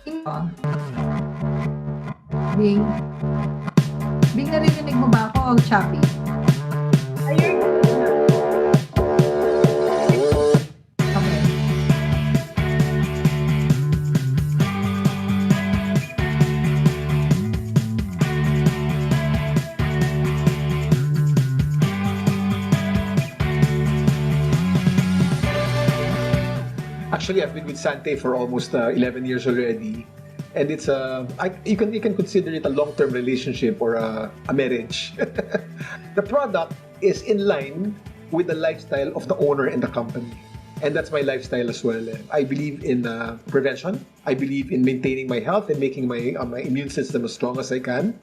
Oh, Bing? Bing, naririnig mo ba ako o choppy? Okay. Actually, I've been with Sante for almost 11 years already. And it's you can consider it a long-term relationship or a marriage. The product is in line with the lifestyle of the owner and the company. And that's my lifestyle as well. I believe in prevention. I believe in maintaining my health and making my immune system as strong as I can.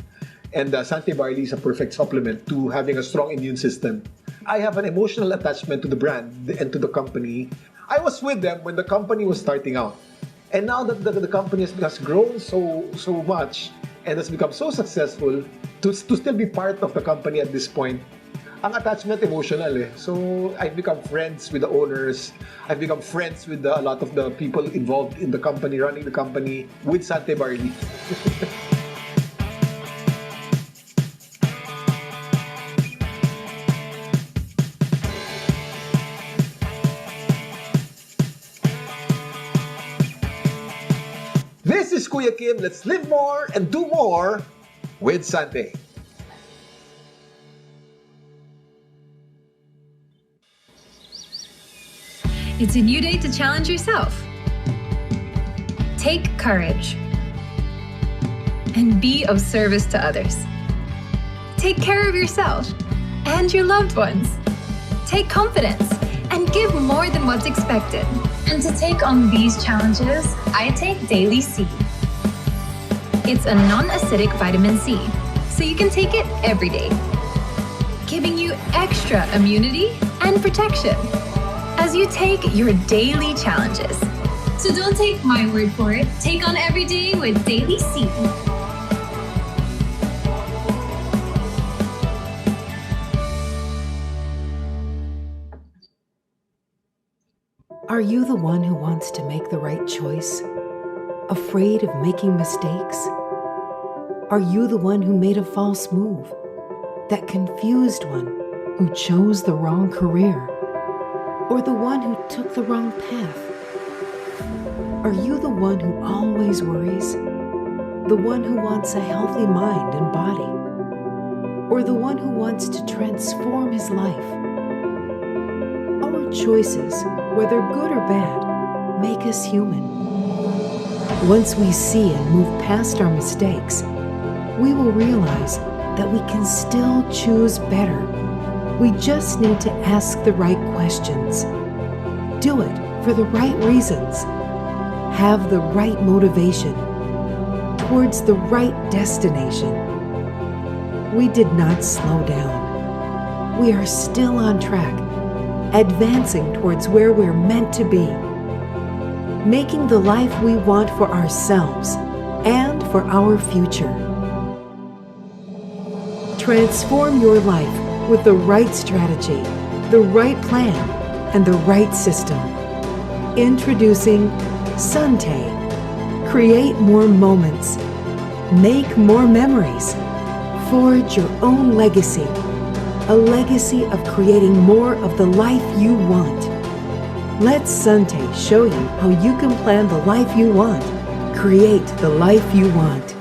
And Sante Barley is a perfect supplement to having a strong immune system. I have an emotional attachment to the brand and to the company. I was with them when the company was starting out. And now that the company has grown so much and has become so successful, to still be part of the company at this point, ang attachment emotional eh. So I've become friends with the owners. I've become friends with a lot of the people involved in the company, running the company with Sante Barley. This is Kuya Kim. Let's live more and do more with Sante. It's a new day to challenge yourself. Take courage and be of service to others. Take care of yourself and your loved ones. Take confidence and give more than what's expected. And to take on these challenges, I take Daily C. It's a non-acidic vitamin C, so you can take it every day, giving you extra immunity and protection as you take your daily challenges. So don't take my word for it. Take on every day with Daily C. Are you the one who wants to make the right choice? Afraid of making mistakes? Are you the one who made a false move? That confused one who chose the wrong career? Or the one who took the wrong path? Are you the one who always worries? The one who wants a healthy mind and body? Or the one who wants to transform his life? Our choices, whether good or bad, make us human. Once we see and move past our mistakes, we will realize that we can still choose better. We just need to ask the right questions, do it for the right reasons, have the right motivation, towards the right destination. We did not slow down. We are still on track, advancing towards where we're meant to be, making the life we want for ourselves and for our future. Transform your life with the right strategy, the right plan, and the right system. Introducing Sante. Create more moments. Make more memories. Forge your own legacy. A legacy of creating more of the life you want. Let Sante show you how you can plan the life you want. Create the life you want.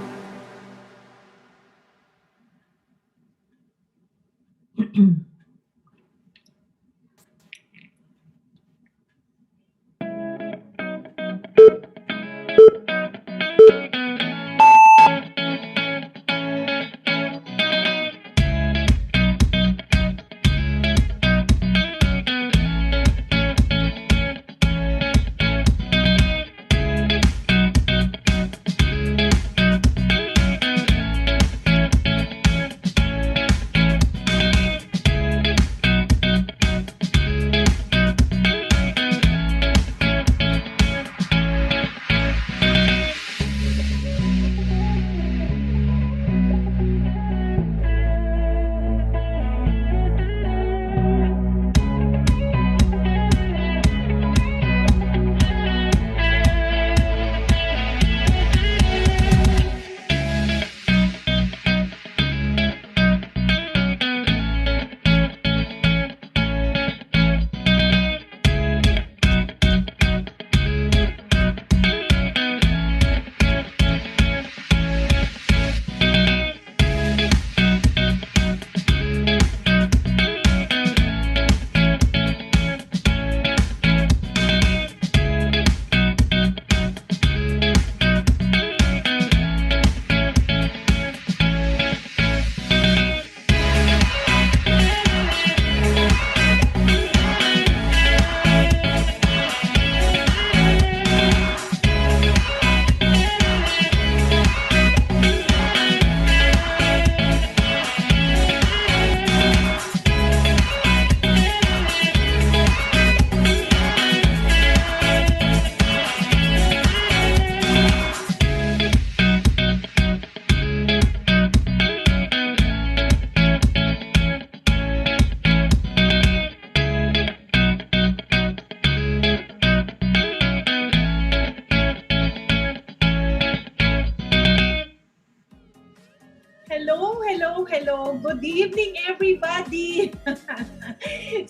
Hello. Good evening, everybody.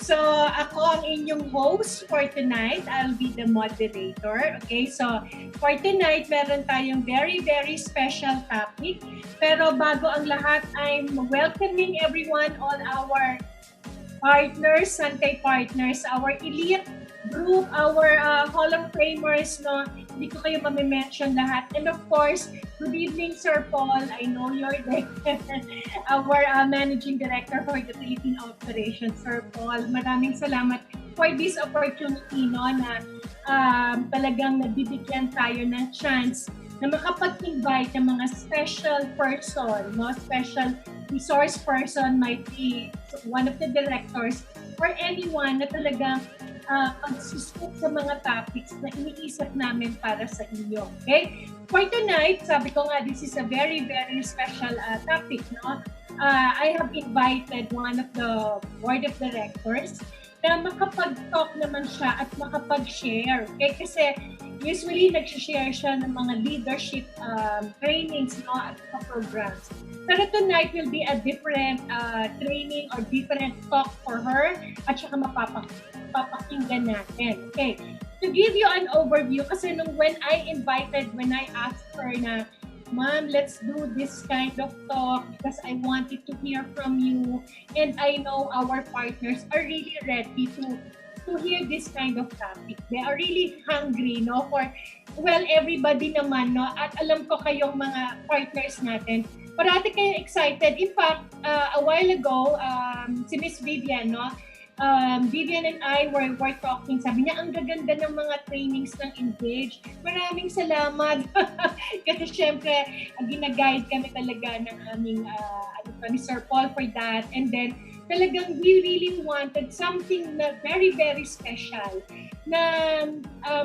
So, ako ang inyong host for tonight. I'll be the moderator. Okay, so for tonight, meron tayong very, very special topic. Pero bago ang lahat, I'm welcoming everyone, all our partners, Santay partners, our elite group, our Hall of Famers, no? Hindi ko kayo mamimension lahat. And of course, good evening, Sir Paul. I know you're there. Our Managing Director for the Philippine Operations, Sir Paul. Maraming salamat for this opportunity, no, na talagang nabibigyan tayo ng chance na makapag-invite ng mga special person, no? Special resource person, might be one of the directors or anyone na talagang pagsusuk sa mga topics na iniisip namin para sa inyo. Okay? For tonight, sabi ko nga, this is a very, very special topic. No? I have invited one of the board of directors na makapag-talk naman siya at makapag-share. Okay? Kasi usually nag-share siya ng mga leadership trainings, no, at programs. Pero tonight will be a different training or different talk for her at saka mapapakinggan natin. Okay. To give you an overview, kasi when I asked her na, Ma'am, let's do this kind of talk because I wanted to hear from you and I know our partners are really ready to hear this kind of topic. They are really hungry, no? For, well, everybody naman, no? At alam ko kayong mga partners natin, parati kayo excited. In fact, a while ago, si Miss Vivian, no? Vivian and I were talking. Sabi niya, ang gaganda ng mga trainings ng Engage. Maraming salamat. Kasi syempre, gina-guide kami talaga ng aming ni Sir Paul for that. And then, talagang we really wanted something na very, very special na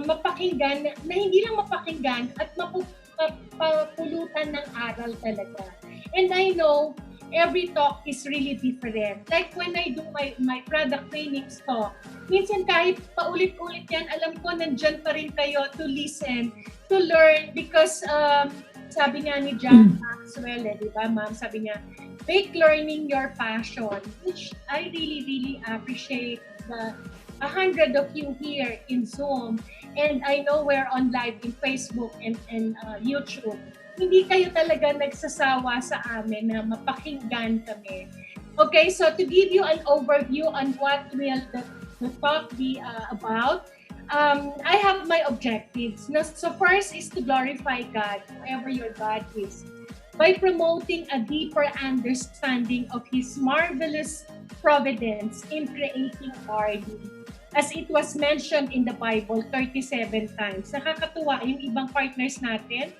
mapakinggan, na hindi lang mapakinggan at mapapulutan ng aral talaga. And I know every talk is really different. Like when I do my product trainings talk, minsan kahit paulit-ulit yan, alam ko nandyan pa rin kayo to listen, to learn, because sabi nga ni John Maxwell, di ba, ma'am? Sabi niya, make learning your passion, which I really, really appreciate the 100 of you here in Zoom. And I know we're on live in Facebook and YouTube. Hindi kayo talaga nagsasawa sa amin na mapakinggan kami. Okay, so to give you an overview on what will the talk be about, I have my objectives. So first is to glorify God, whoever your God is, by promoting a deeper understanding of His marvelous providence in creating barley. As it was mentioned in the Bible 37 times. Nakakatuwa yung ibang partners natin.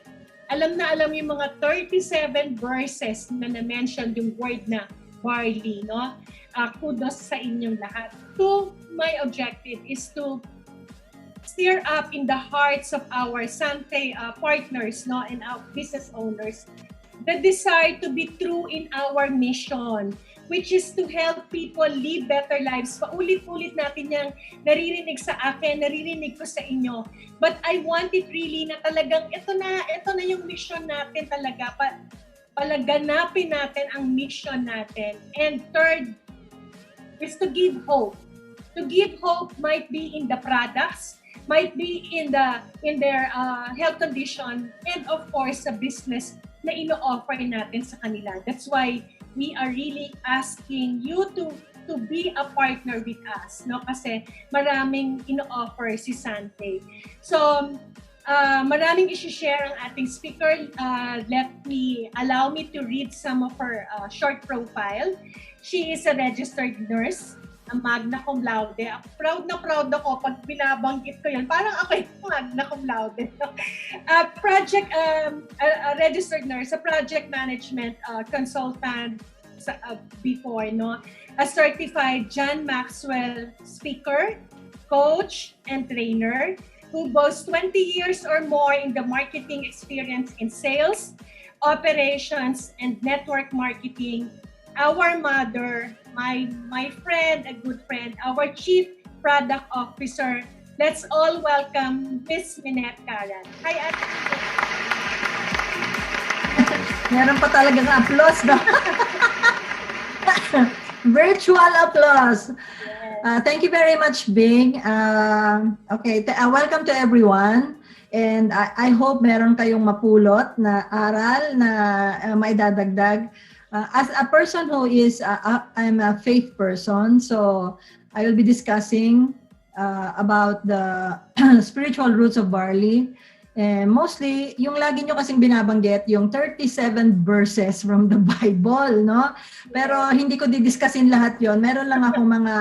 Alam na alam yung mga 37 verses na na-mention yung word na barley, no? Kudos sa inyong lahat. My objective is to stir up in the hearts of our Santay partners, no, and our business owners the desire to be true in our mission, which is to help people live better lives. Paulit-ulit natin yung naririnig sa akin, naririnig ko sa inyo. But I want it really na talagang ito na yung mission natin talaga. Palaganapin natin ang mission natin. And third is to give hope. To give hope might be in the products, might be in their health condition, and of course sa business na ino-offer natin sa kanila. That's why we are really asking you to be a partner with us, no? Kasi maraming ino-offer si Santay. So, maraming i-share ang ating speaker. Allow me to read some of her short profile. She is a registered nurse, a magna cum laude. Proud na proud ako pag binabanggit ko yan. Parang ako yung magna cum laude. A registered nurse, a project management consultant before, no? A certified John Maxwell speaker, coach, and trainer who boasts 20 years or more in the marketing experience in sales, operations, and network marketing. Our mother, my friend, a good friend, our Chief Product Officer. Let's all welcome Miss Minette Caran. Hi, Ate. Meron pa talagang applause, no? Virtual applause. Thank you very much, Bing. Welcome to everyone. And I hope meron kayong mapulot na aral na may dadagdag. As a person who is, I'm a faith person, so I will be discussing about the spiritual roots of barley. And mostly, yung lagi nyo kasing binabanggit, yung 37 verses from the Bible, no? Pero hindi ko didiscussing lahat yon. Meron lang ako mga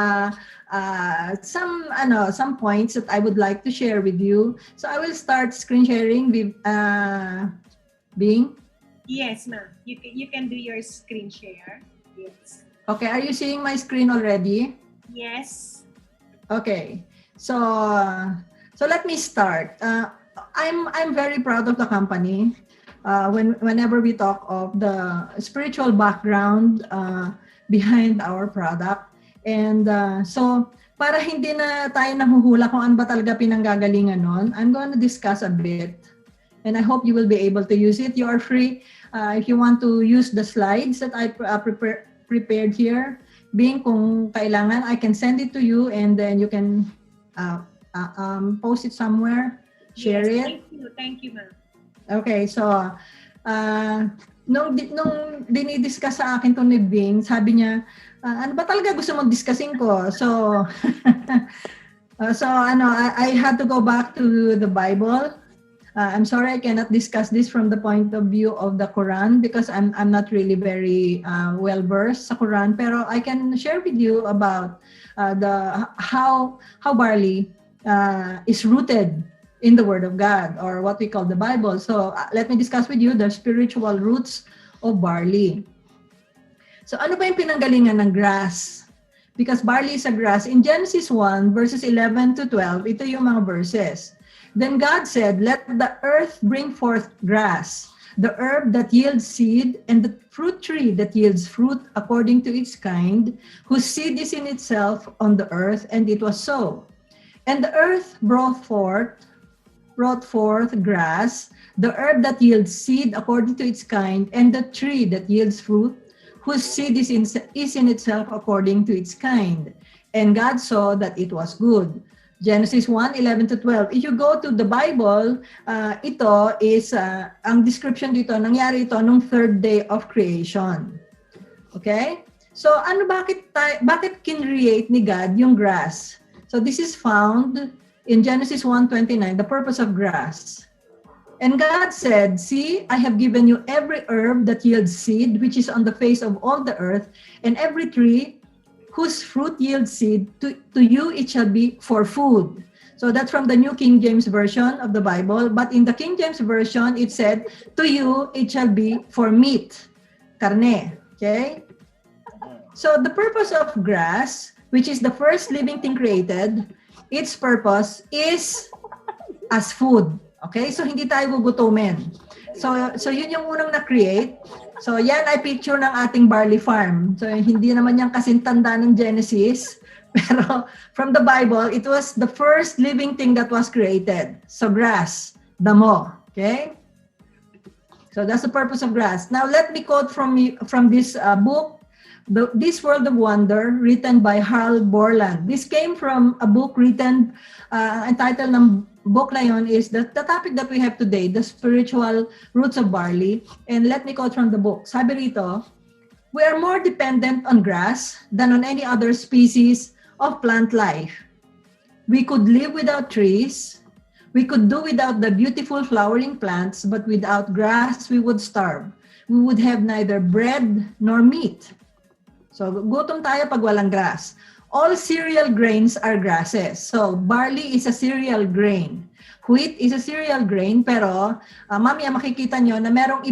some points that I would like to share with you. So I will start screen sharing with Bing. Yes, ma'am. You can do your screen share. Yes. Okay, are you seeing my screen already? Yes. Okay. So let me start. I'm very proud of the company. Whenever we talk of the spiritual background behind our product, and so para hindi na tayo nahuhula kung ano ba talaga pinanggagalingan nun, I'm going to discuss a bit, and I hope you will be able to use it. You are free if you want to use the slides that I prepared here. Being kung kailangan, I can send it to you, and then you can post it somewhere. Share it. Thank you, ma'am. Okay, so nung dinidiscuss sa akin to ni Bing, sabi niya, ano ba talaga gusto mong discussing ko? So I had to go back to the Bible. I'm sorry I cannot discuss this from the point of view of the Quran because I'm not really very well versed sa Quran, pero I can share with you about how barley is rooted in the Word of God, or what we call the Bible. So let me discuss with you the spiritual roots of barley. So ano ba yung pinanggalingan ng grass? Because barley is a grass. In Genesis 1, verses 11 to 12, ito yung mga verses. Then God said, "Let the earth bring forth grass, the herb that yields seed, and the fruit tree that yields fruit according to its kind, whose seed is in itself on the earth." And it was so. And the earth brought forth grass, the herb that yields seed according to its kind, and the tree that yields fruit, whose seed is in itself according to its kind. And God saw that it was good. Genesis 1:11 to 12. If you go to the Bible, ito is, ang description dito, nangyari ito nung third day of creation. Okay? So, bakit kinreate ni God yung grass? So, this is found in Genesis 1:29, the purpose of grass. And God said, "See, I have given you every herb that yields seed, which is on the face of all the earth, and every tree whose fruit yields seed, to you it shall be for food." So that's from the New King James Version of the Bible. But in the King James Version, it said, "To you it shall be for meat," carne. Okay? So the purpose of grass, which is the first living thing created, its purpose is as food. Okay? So, hindi tayo gugutumin. So yun yung unang na-create. So, yan ay picture ng ating barley farm. So, hindi naman yan kasing tanda ng Genesis. Pero, from the Bible, it was the first living thing that was created. So, grass, damo. Okay? So, that's the purpose of grass. Now, let me quote from this book, This World of Wonder, written by Harold Borland. This came from a book written, entitled ng book na yun is the topic that we have today, the spiritual roots of barley. And let me quote from the book. Sabi rito, "We are more dependent on grass than on any other species of plant life. We could live without trees. We could do without the beautiful flowering plants, but without grass, we would starve. We would have neither bread nor meat." So, gutom tayo pag walang grass. All cereal grains are grasses. So, barley is a cereal grain. Wheat is a cereal grain, pero mamaya makikita nyo na merong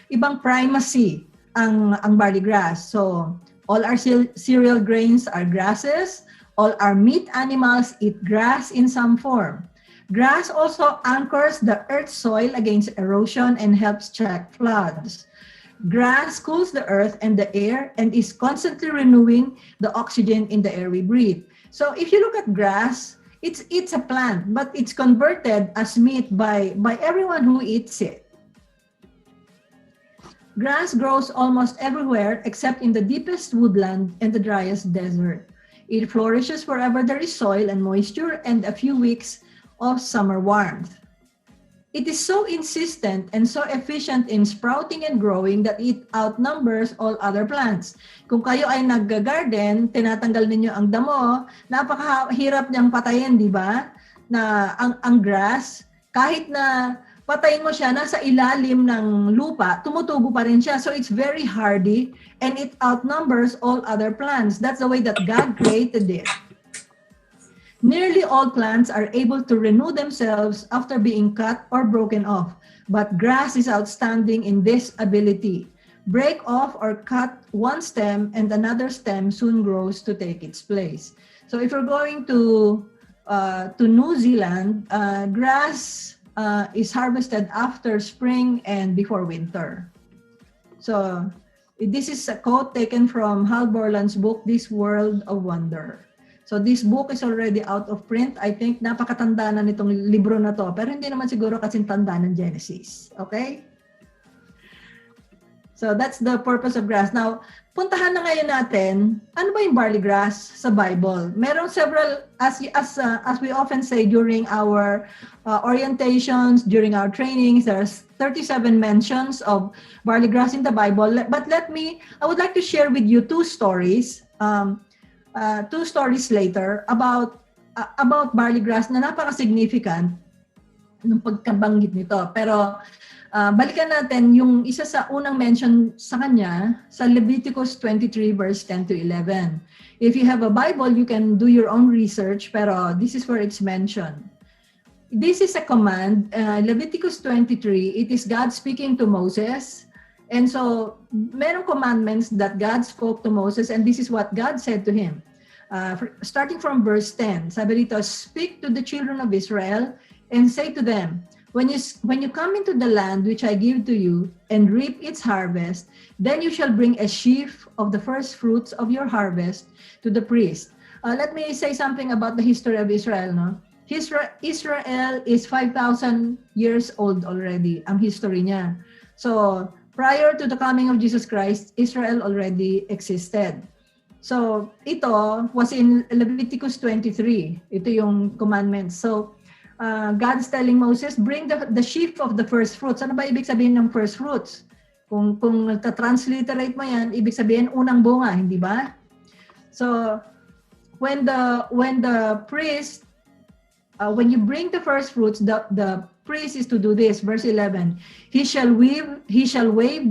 ibang primacy ang barley grass. So, all our cereal grains are grasses. All our meat animals eat grass in some form. Grass also anchors the earth's soil against erosion and helps check floods. Grass cools the earth and the air and is constantly renewing the oxygen in the air we breathe. So if you look at grass, it's a plant, but it's converted as meat by everyone who eats it. Grass grows almost everywhere except in the deepest woodland and the driest desert. It flourishes wherever there is soil and moisture and a few weeks of summer warmth. It is so insistent and so efficient in sprouting and growing that it outnumbers all other plants. Kung kayo ay nag-garden, tinatanggal ninyo ang damo, napakahirap niyang patayin, di ba? Na ang grass, kahit na patayin mo siya, nasa ilalim ng lupa, tumutubo pa rin siya. So it's very hardy and it outnumbers all other plants. That's the way that God created it. Nearly all plants are able to renew themselves after being cut or broken off, but grass is outstanding in this ability. Break off or cut one stem and another stem soon grows to take its place. So if you're going to New Zealand, grass is harvested after spring and before winter. So this is a quote taken from Hal Borland's book, This World of Wonder. So this book is already out of print. I think napakatanda na nitong libro na to, pero hindi naman siguro kasing tanda ng Genesis. Okay? So that's the purpose of grass. Now, puntahan na ngayon natin, ano ba yung barley grass sa Bible? Merong several, as we often say during our orientations, during our trainings, there's 37 mentions of barley grass in the Bible. But I would like to share with you two stories later about barley grass na napaka-significant ng pagkabanggit nito. Pero balikan natin yung isa sa unang mention sa kanya sa Leviticus 23 verse 10 to 11. If you have a Bible, you can do your own research, pero this is where it's mentioned. This is a command, Leviticus 23, it is God speaking to Moses. And so, merong commandments that God spoke to Moses, and this is what God said to him. Starting from verse 10, sabi dito, speak to the children of Israel and say to them, when you come into the land which I give to you and reap its harvest, then you shall bring a sheaf of the first fruits of your harvest to the priest. Let me say something about the history of Israel. No? Israel is 5,000 years old already, ang history niya. So, prior to the coming of Jesus Christ, Israel already existed. So, ito was in Leviticus 23. Ito yung commandments. So, God's telling Moses, bring the sheaf of the first fruits. Ano ba ibig sabihin ng first fruits? Kung transliterate mo yan, ibig sabihin unang bunga, hindi ba? So, when the priest, when you bring the first fruits, the priest is to do this. Verse 11, he shall wave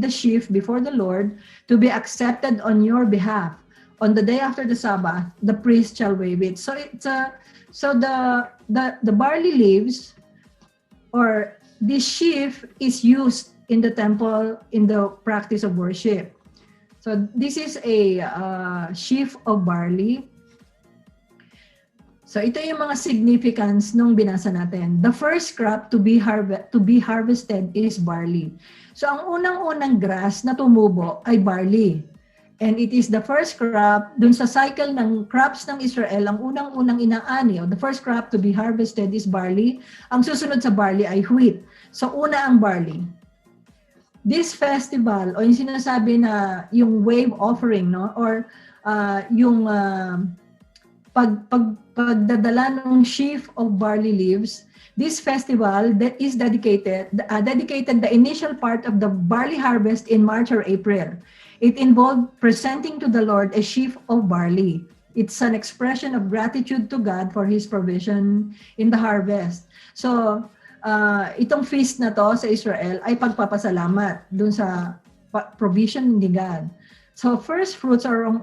the sheaf before the Lord to be accepted on your behalf. On the day after the Sabbath, the priest shall wave it. So the barley leaves, or this sheaf, is used in the temple in the practice of worship. So this is a sheaf of barley. So ito yung mga significance nung binasa natin. The first crop to be harvested is barley. So ang unang-unang grass na tumubo ay barley. And it is the first crop, dun sa cycle ng crops ng Israel, ang unang-unang inaani, o the first crop to be harvested is barley. Ang susunod sa barley ay wheat. So una ang barley. This festival, o yung sinasabi na yung wave offering, no? Or yung pagdadala ng sheaf of barley leaves, this festival that is dedicated the initial part of the barley harvest in March or April. It involved presenting to the Lord a sheaf of barley. It's an expression of gratitude to God for His provision in the harvest. So, itong feast na to sa Israel ay pagpapasalamat dun sa provision ni God. So, first fruits are ang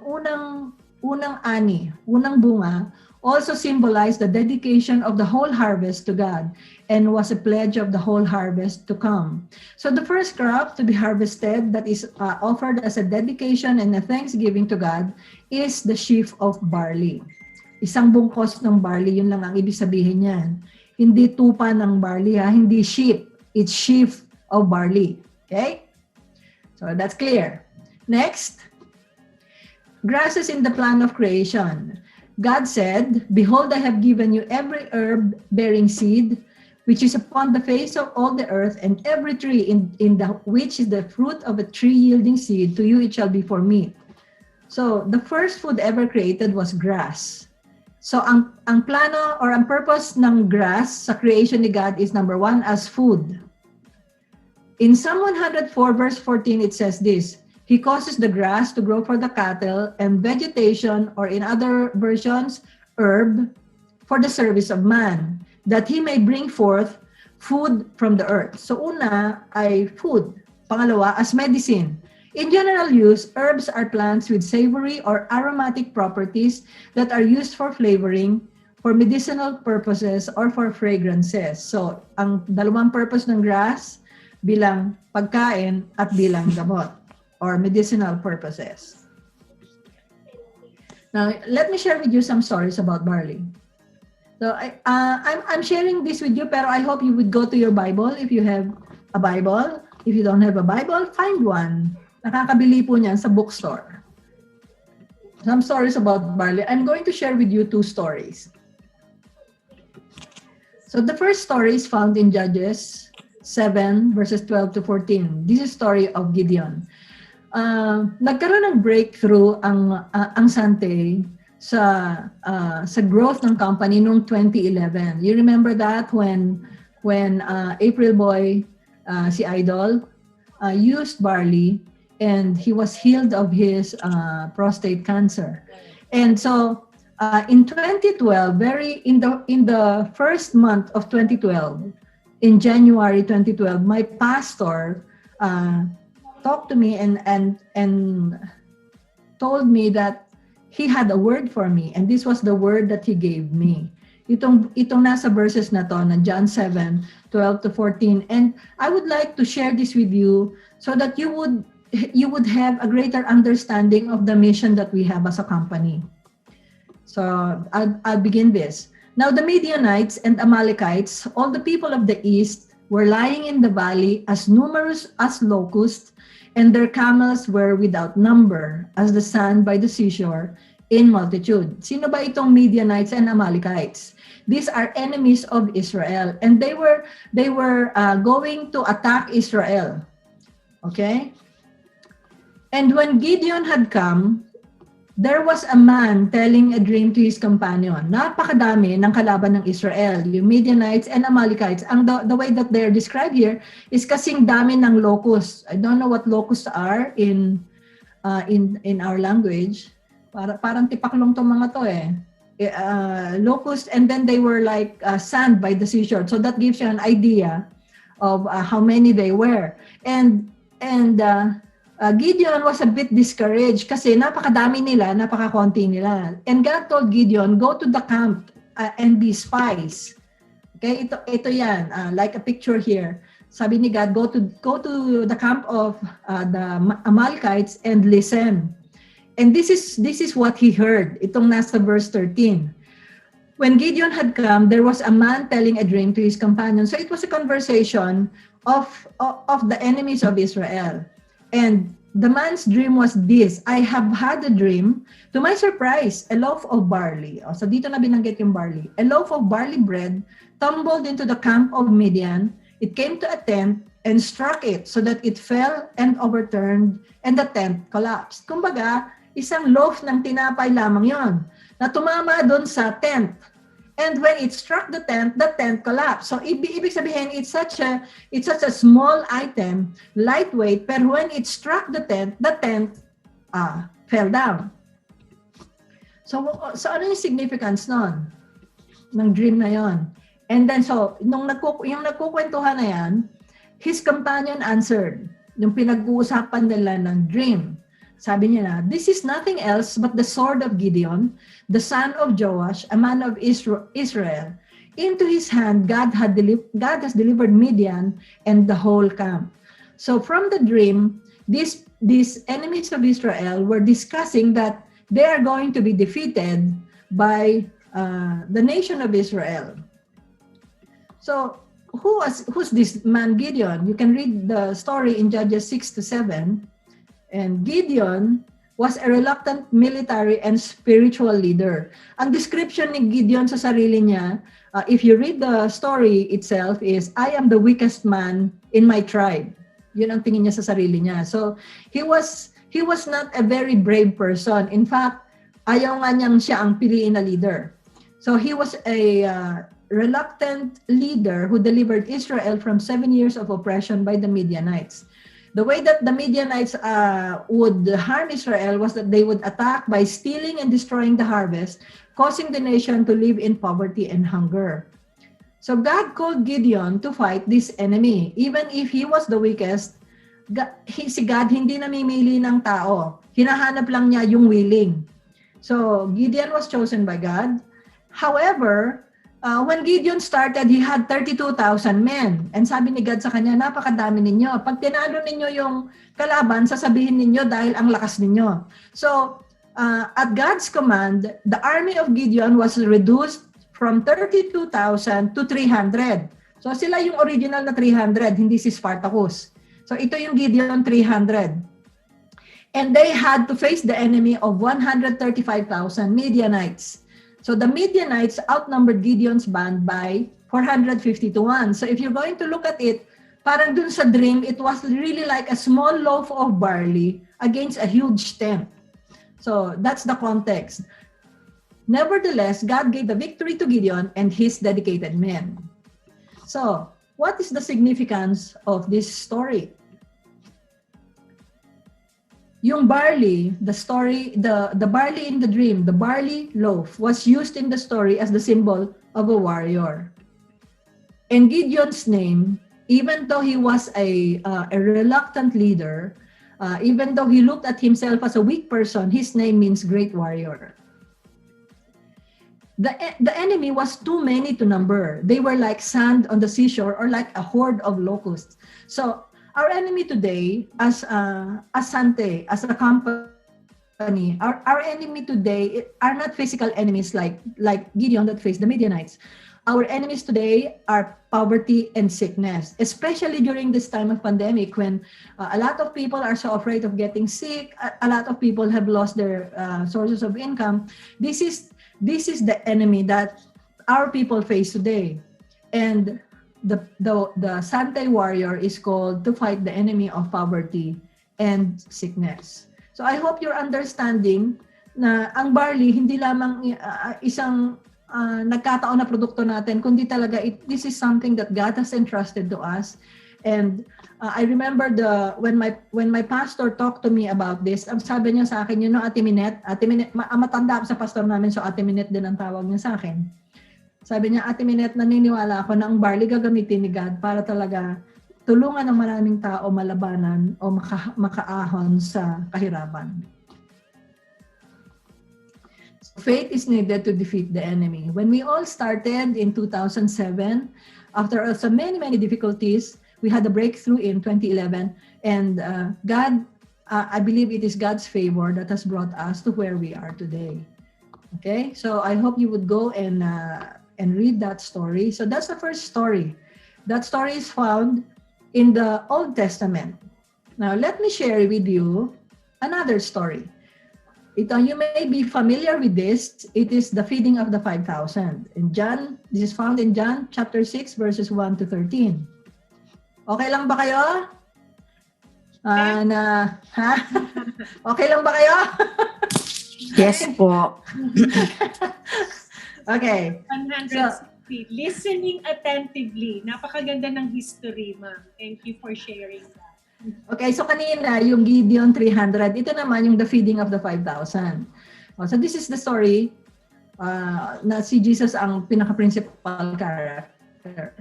unang ani, unang bunga, also symbolized the dedication of the whole harvest to God and was a pledge of the whole harvest to come. So the first crop to be harvested that is offered as a dedication and a thanksgiving to God is the sheaf of barley. Isang bungkos ng barley, yun lang ang ibig sabihin niyan. Hindi tupa ng barley, hindi sheep. It's sheaf of barley. Okay? So that's clear. Next, grasses in the plan of creation. God said, behold, I have given you every herb bearing seed, which is upon the face of all the earth, and every tree in the which is the fruit of a tree yielding seed, to you it shall be for meat. So the first food ever created was grass. So ang plano or ang purpose ng grass sa creation ni God is number one, as food. In Psalm 104 verse 14, it says this: He causes the grass to grow for the cattle, and vegetation, or in other versions, herb, for the service of man, that he may bring forth food from the earth. So una ay food. Pangalawa, as medicine. In general use, herbs are plants with savory or aromatic properties that are used for flavoring, for medicinal purposes, or for fragrances. So, ang dalawang purpose ng grass, bilang pagkain at bilang gamot, or medicinal purposes. Now, let me share with you some stories about barley. So, I'm sharing this with you, pero I hope you would go to your Bible if you have a Bible. If you don't have a Bible, find one. Nakakabili po niyan sa bookstore. Some stories about barley. I'm going to share with you 2 stories. So the first story is found in Judges 7 verses 12 to 14. This is story of Gideon. Nagkaroon ng breakthrough ang Sante sa growth ng company noong 2011. You remember that when April Boy, si Idol, used barley, and he was healed of his prostate cancer. And so in 2012, in the first month of 2012, in January 2012, my pastor talked to me and told me that he had a word for me, and this was the word that he gave me. Itong nasa verses na to, na John 7, 12 to 14. And I would like to share this with you so that you would have a greater understanding of the mission that we have as a company. So I'll begin this. Now the Midianites and Amalekites, all the people of the east, were lying in the valley, as numerous as locusts, and their camels were without number, as the sand by the seashore, in multitude. Sino ba itong Midianites and Amalekites? These are enemies of Israel, and they were going to attack Israel. Okay? And when Gideon had come, there was a man telling a dream to his companion. Napakadami ng kalaban ng Israel, yung Midianites and Amalekites. The way that they're described here is kasing dami ng locusts. I don't know what locusts are in our language. Parang tipaklong tong mga to eh. Locusts, and then they were like sand by the seashore. So that gives you an idea of how many they were. And Gideon was a bit discouraged kasi napakakonti nila. And God told Gideon, go to the camp and be spies. Okay, ito yan, like a picture here. Sabi ni God, go to the camp of the Amalekites and listen. And this is what he heard. Itong nasa verse 13. When Gideon had come, there was a man telling a dream to his companion. So it was a conversation of the enemies of Israel. And the man's dream was this: I have had a dream. To my surprise, a loaf of barley. So dito na binanggit yung barley. A loaf of barley bread tumbled into the camp of Midian. It came to a tent and struck it so that it fell and overturned, and the tent collapsed. Kumbaga, isang loaf ng tinapay lamang yon na tumama doon sa tent. And when it struck the tent collapsed. So ibig sabihin, it's such a small item, lightweight, pero when it struck the tent fell down. So ano yung significance nun? Ng dream na yon? And then so, yung nagkukwentuhan na yan, his companion answered, yung pinag-uusapan nila ng dream. Sabi niya na, this is nothing else but the sword of Gideon, the son of Joash, a man of Israel. Into his hand, God has delivered Midian and the whole camp. So from the dream, these enemies of Israel were discussing that they are going to be defeated by the nation of Israel. So who's this man Gideon? You can read the story in Judges 6-7. And Gideon was a reluctant military and spiritual leader. Ang description ni Gideon sa sarili niya if you read the story itself is, I am the weakest man in my tribe. Yun ang tingin niya sa sarili niya. So he was not a very brave person. In fact, ayaw nga niyang siya ang piliin na leader. So he was a reluctant leader who delivered Israel from 7 years of oppression by the Midianites. The way that the Midianites would harm Israel was that they would attack by stealing and destroying the harvest, causing the nation to live in poverty and hunger. So God called Gideon to fight this enemy. Even if he was the weakest, si God hindi namimili ng tao. Hinahanap lang niya yung willing. So Gideon was chosen by God. However, when Gideon started, he had 32,000 men. And sabi ni God sa kanya, napakadami ninyo. Pag tinalo ninyo yung kalaban, sasabihin ninyo dahil ang lakas ninyo. So, at God's command, the army of Gideon was reduced from 32,000 to 300. So, sila yung original na 300, hindi si Spartacus. So, ito yung Gideon 300. And they had to face the enemy of 135,000 Midianites. So the Midianites outnumbered Gideon's band by 450 to 1. So if you're going to look at it, parang dun sa dream, it was really like a small loaf of barley against a huge tent. So that's the context. Nevertheless, God gave the victory to Gideon and his dedicated men. So what is the significance of this story? Yung barley, the story, the barley in the dream, the barley loaf was used in the story as the symbol of a warrior. And Gideon's name, even though he was a reluctant leader, even though he looked at himself as a weak person, his name means great warrior. The enemy was too many to number. They were like sand on the seashore or like a horde of locusts. So our enemy today, as Sante, as a company, our enemy today are not physical enemies like Gideon that faced the Midianites. Our enemies today are poverty and sickness, especially during this time of pandemic when a lot of people are so afraid of getting sick. A lot of people have lost their sources of income. This is the enemy that our people face today, and the Sante warrior is called to fight the enemy of poverty and sickness. So I hope you're understanding na ang barley hindi lamang isang nagkataon na produkto natin, kundi talaga this is something that God has entrusted to us. And I remember when my pastor talked to me about this, ang sabi niya sa akin, Ate Minette, matanda ako sa pastor namin, so Ate Minette din ang tawag niya sa akin. Sabi niya, Ate Minette, naniniwala ako na ang barley gagamitin ni God para talaga tulungan ng maraming tao malabanan o makaahon sa kahirapan. So faith is needed to defeat the enemy. When we all started in 2007, after also many difficulties, we had a breakthrough in 2011, and God, I believe it is God's favor that has brought us to where we are today. Okay, so I hope you would go and read that story. So that's the first story. That story is found in the Old Testament. Now, let me share with you another story. You may be familiar with this. It is the feeding of the 5,000. This is found in John chapter 6, verses 1 to 13. Okay lang ba kayo? Okay lang ba kayo? Yes po. Okay. 160. Listening attentively. Napakaganda ng history, ma'am. Thank you for sharing that. Okay, so kanina, yung Gideon 300, ito naman yung the feeding of the 5,000. So this is the story na si Jesus ang pinaka-principal character.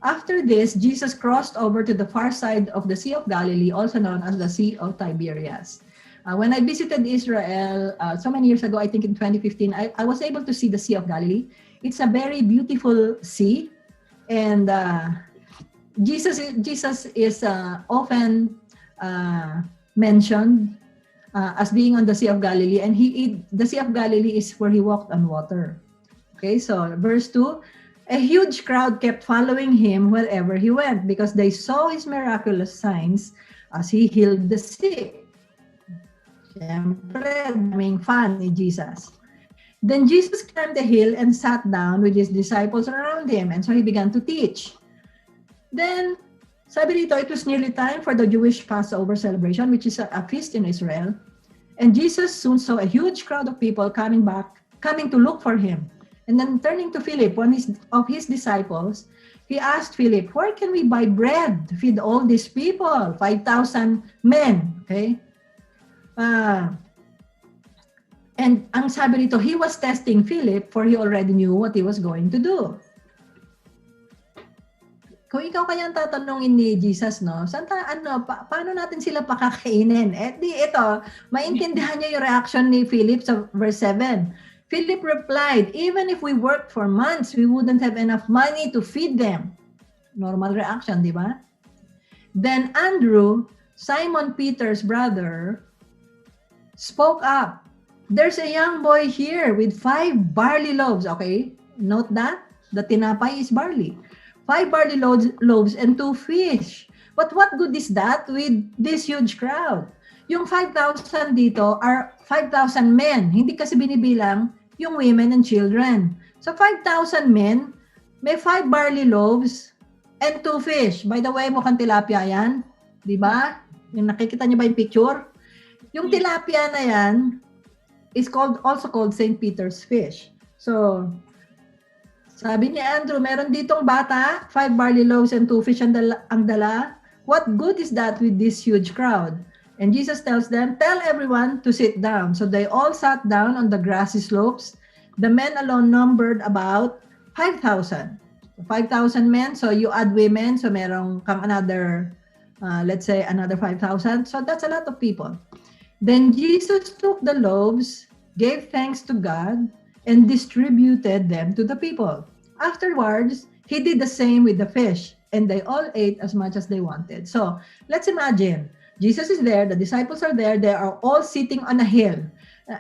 After this, Jesus crossed over to the far side of the Sea of Galilee, also known as the Sea of Tiberias. When I visited Israel so many years ago, I think in 2015, I was able to see the Sea of Galilee. It's a very beautiful sea, and Jesus is often mentioned as being on the Sea of Galilee, and the Sea of Galilee is where he walked on water. Okay, so verse 2, a huge crowd kept following him wherever he went because they saw his miraculous signs as he healed the sick. Siyempre, daming fan ni Jesus. Then Jesus climbed the hill and sat down with his disciples around him. And so he began to teach. Then, sabi dito, it was nearly time for the Jewish Passover celebration, which is a feast in Israel. And Jesus soon saw a huge crowd of people coming to look for him. And then turning to Philip, one of his disciples, he asked Philip, where can we buy bread to feed all these people? 5,000 men. Okay? And ang sabi rito, he was testing Philip for he already knew what he was going to do. Kung ikaw kaya ang tatanungin ni Jesus, no, paano natin sila pakakainin? Eh di ito, maintindihan niya yung reaction ni Philip sa verse 7. Philip replied, even if we worked for months, we wouldn't have enough money to feed them. Normal reaction, di ba? Then Andrew, Simon Peter's brother, spoke up. There's a young boy here with 5 barley loaves. Okay, note that. The tinapay is barley. 5 barley loaves and 2 fish. But what good is that with this huge crowd? Yung 5,000 dito are 5,000 men. Hindi kasi binibilang yung women and children. So 5,000 men, may 5 barley loaves and 2 fish. By the way, mukhang tilapia yan. Di ba? Yung nakikita niyo ba yung picture? Yung tilapia na yan, is also called St. Peter's fish. So, sabi ni Andrew, meron ditong bata, 5 barley loaves and 2 fish ang dala. What good is that with this huge crowd? And Jesus tells them, tell everyone to sit down. So they all sat down on the grassy slopes. The men alone numbered about 5,000. 5,000 men, so you add women, so merong kang another, let's say another 5,000. So that's a lot of people. Then Jesus took the loaves, gave thanks to God, and distributed them to the people. Afterwards, he did the same with the fish, and they all ate as much as they wanted. So, let's imagine, Jesus is there, the disciples are there, they are all sitting on a hill.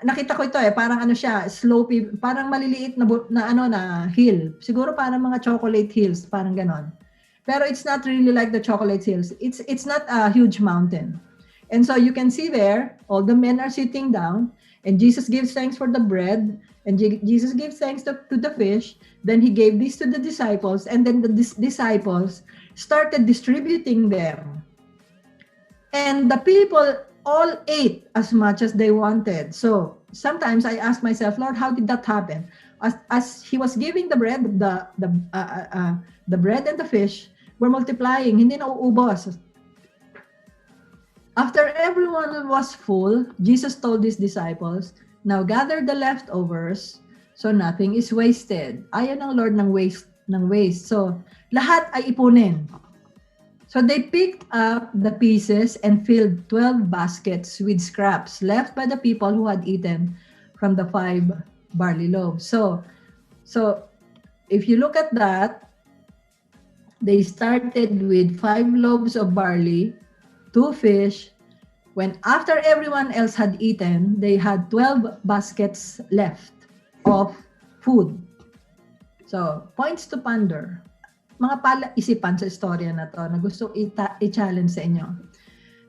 Nakita ko ito parang ano siya, slopey, parang maliliit na hill. Siguro parang mga chocolate hills, parang ganon. Pero it's not really like the chocolate hills. It's not a huge mountain. And so you can see there, all the men are sitting down, and Jesus gives thanks for the bread, and Jesus gives thanks to the fish. Then he gave this to the disciples, and then the disciples started distributing them. And the people all ate as much as they wanted. So sometimes I ask myself, Lord, how did that happen? As he was giving the bread, the bread and the fish were multiplying, hindi na uubos. After everyone was full, Jesus told his disciples, now gather the leftovers so nothing is wasted. Ayaw ng Lord ng waste. So, lahat ay ipunin. So they picked up the pieces and filled 12 baskets with scraps left by the people who had eaten from the 5 barley loaves. So if you look at that, they started with 5 loaves of barley, 2 fish. When after everyone else had eaten, they had 12 baskets left of food. So, points to ponder. Mga palaisipan sa istorya na to na gusto i-challenge sa inyo.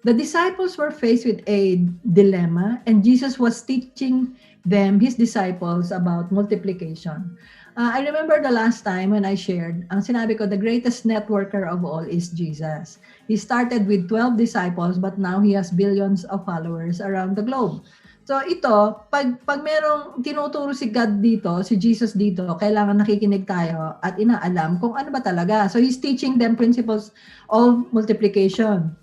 The disciples were faced with a dilemma, and Jesus was teaching them, his disciples, about multiplication. I remember the last time when I shared, ang sinabi ko, the greatest networker of all is Jesus. He started with 12 disciples, but now he has billions of followers around the globe. So ito, pag merong tinuturo si God dito, si Jesus dito, kailangan nakikinig tayo at inaalam kung ano ba talaga. So he's teaching them principles of multiplication.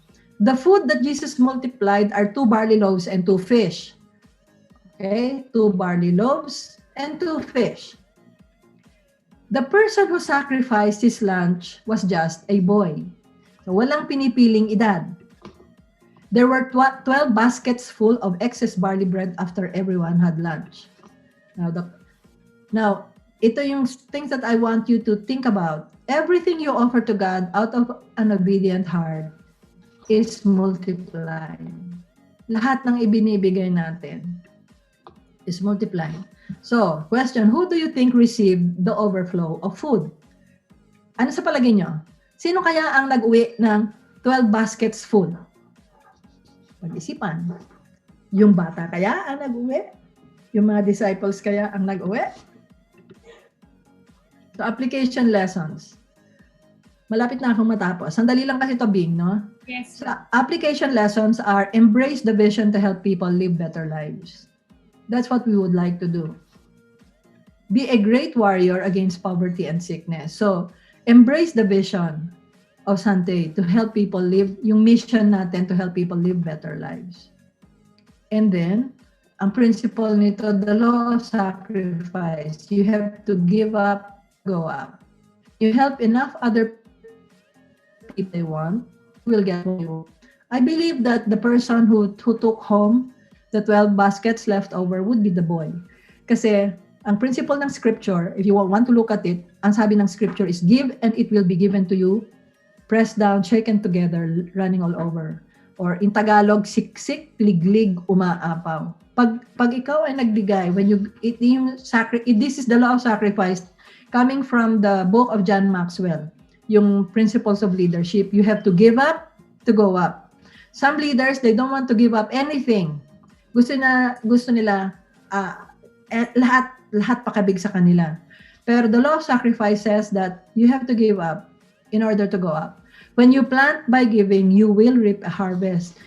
The food that Jesus multiplied are 2 barley loaves and 2 fish. Okay? 2 barley loaves and 2 fish. The person who sacrificed his lunch was just a boy. So walang pinipiling edad. There were 12 baskets full of excess barley bread after everyone had lunch. Now, ito yung things that I want you to think about. Everything you offer to God out of an obedient heart is multiplied. Lahat ng ibinibigay natin is multiplied. So, question, who do you think received the overflow of food? Ano sa palagay nyo? Sino kaya ang nag-uwi ng 12 baskets full? Pag-isipan. Yung bata kaya ang nag-uwi? Yung mga disciples kaya ang nag-uwi. So, application lessons. Malapit na akong matapos. Sandali lang kasi to, Bing, no? Yes. So, application lessons are embrace the vision to help people live better lives. That's what we would like to do. Be a great warrior against poverty and sickness. So, embrace the vision of Sante to help people live, yung mission natin to help people live better lives. And then, ang principle nito, the law of sacrifice. You have to give up, go up. You help enough other people they want, will get you. I believe that the person who took home the 12 baskets left over would be the boy. Kasi ang principle ng scripture, if you want to look at it, ang sabi ng scripture is give and it will be given to you, pressed down, shaken together, running all over. Or in Tagalog, siksik, liglig, umaapaw. Pag ikaw ay nagbigay, when this is the law of sacrifice coming from the book of John Maxwell, yung principles of leadership. You have to give up to go up. Some leaders, they don't want to give up anything. Gusto nila lahat pakabig sa kanila. Pero the law of sacrifice says that you have to give up in order to go up. When you plant by giving, you will reap a harvest.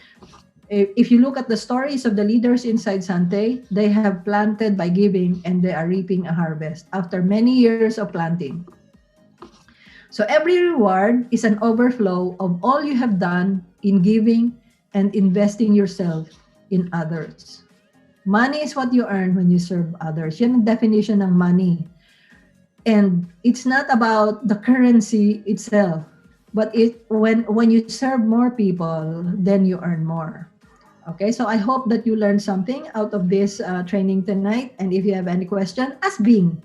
If you look at the stories of the leaders inside Sante, they have planted by giving and they are reaping a harvest after many years of planting. So every reward is an overflow of all you have done in giving and investing yourself in others. Money is what you earn when you serve others. Yan ang definition ng money. And it's not about the currency itself, but when you serve more people, then you earn more. Okay, so I hope that you learned something out of this training tonight. And if you have any question, ask Bing.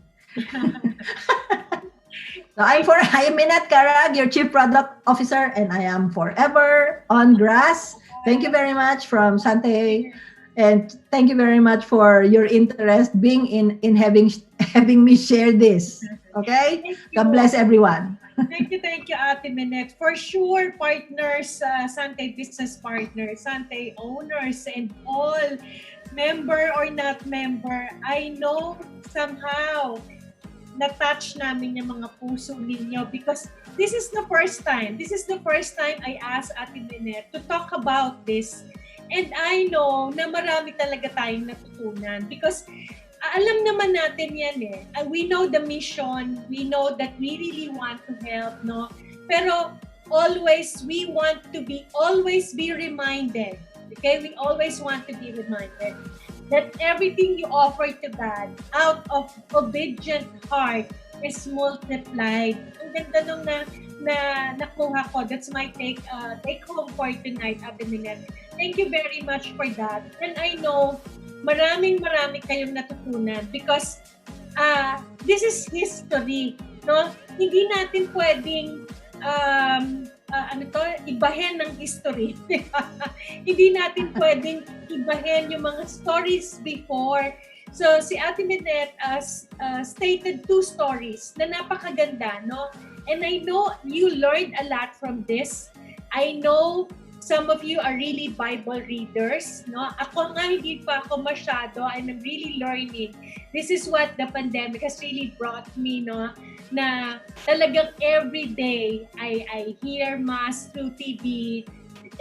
So I'm Minette Carag, your Chief Product Officer, and I am forever on grass. Thank you very much from Sante, and thank you very much for your interest being in having me share this. Okay, God bless everyone. Thank you, Ate Minette. For sure, partners, Sante business partners, Sante owners, and all, member or not member, I know somehow na-touch namin yung mga puso ninyo because this is the first time I asked Ate Minette to talk about this. And I know na marami talaga tayong natutunan because alam naman natin yan eh. We know the mission. We know that we really want to help, no? Pero always, we want to always be reminded. Okay? We always want to be reminded that everything you offer to God out of obedient heart is multiplied. Ang ganda nung na nakuha ko. That's my take home for tonight, Ate Minette. Thank you very much for that. And I know marami kayong natutunan because this is history, no? Hindi natin pwedeng ibahin ng history. Hindi natin pwedeng ibahin yung mga stories before. So si Ate Minette stated 2 stories na napakaganda, no? And I know you learned a lot from this. I know some of you are really Bible readers, no? Ako nga, hindi pa ako masyado, and I'm really learning. This is what the pandemic has really brought me, no? Na talagang every day, I hear Mass through TV.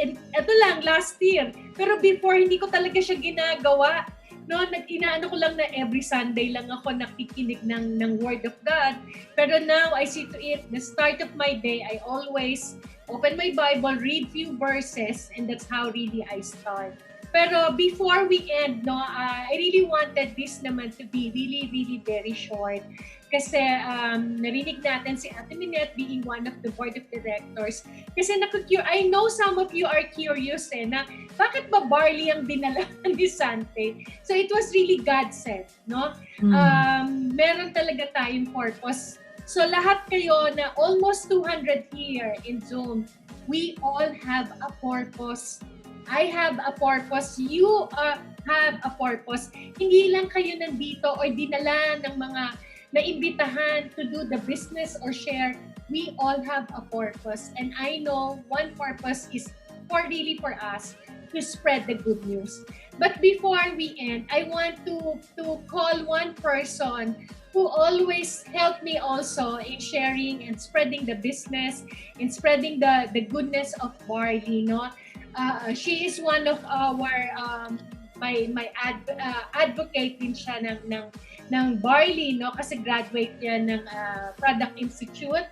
And ito lang, last year. Pero before, hindi ko talaga siya ginagawa. No, inaano ko lang na every Sunday lang ako nakikinig ng Word of God. Pero now, I see to it, the start of my day, I always open my Bible, read few verses, and that's how really I start. Pero before we end, no, I really wanted this naman to be really, really very short. Kasi narinig natin si Ate Minette being one of the board of directors. Kasi I know some of you are curious na bakit ba barley ang dinala ni Sante? So it was really God said, no? Meron talaga tayong purpose. So lahat kayo na almost 200 here in Zoom, we all have a purpose. I have a purpose. You have a purpose. Hindi lang kayo nandito or dinala ng mga naimbitahan to do the business or share. We all have a purpose. And I know one purpose is for us to spread the good news. But before we end, I want to call one person who always helped me also in sharing and spreading the business, in spreading the goodness of barley, no? She is one of our advocate din siya ng barley, no? Kasi graduate yan ng Product Institute.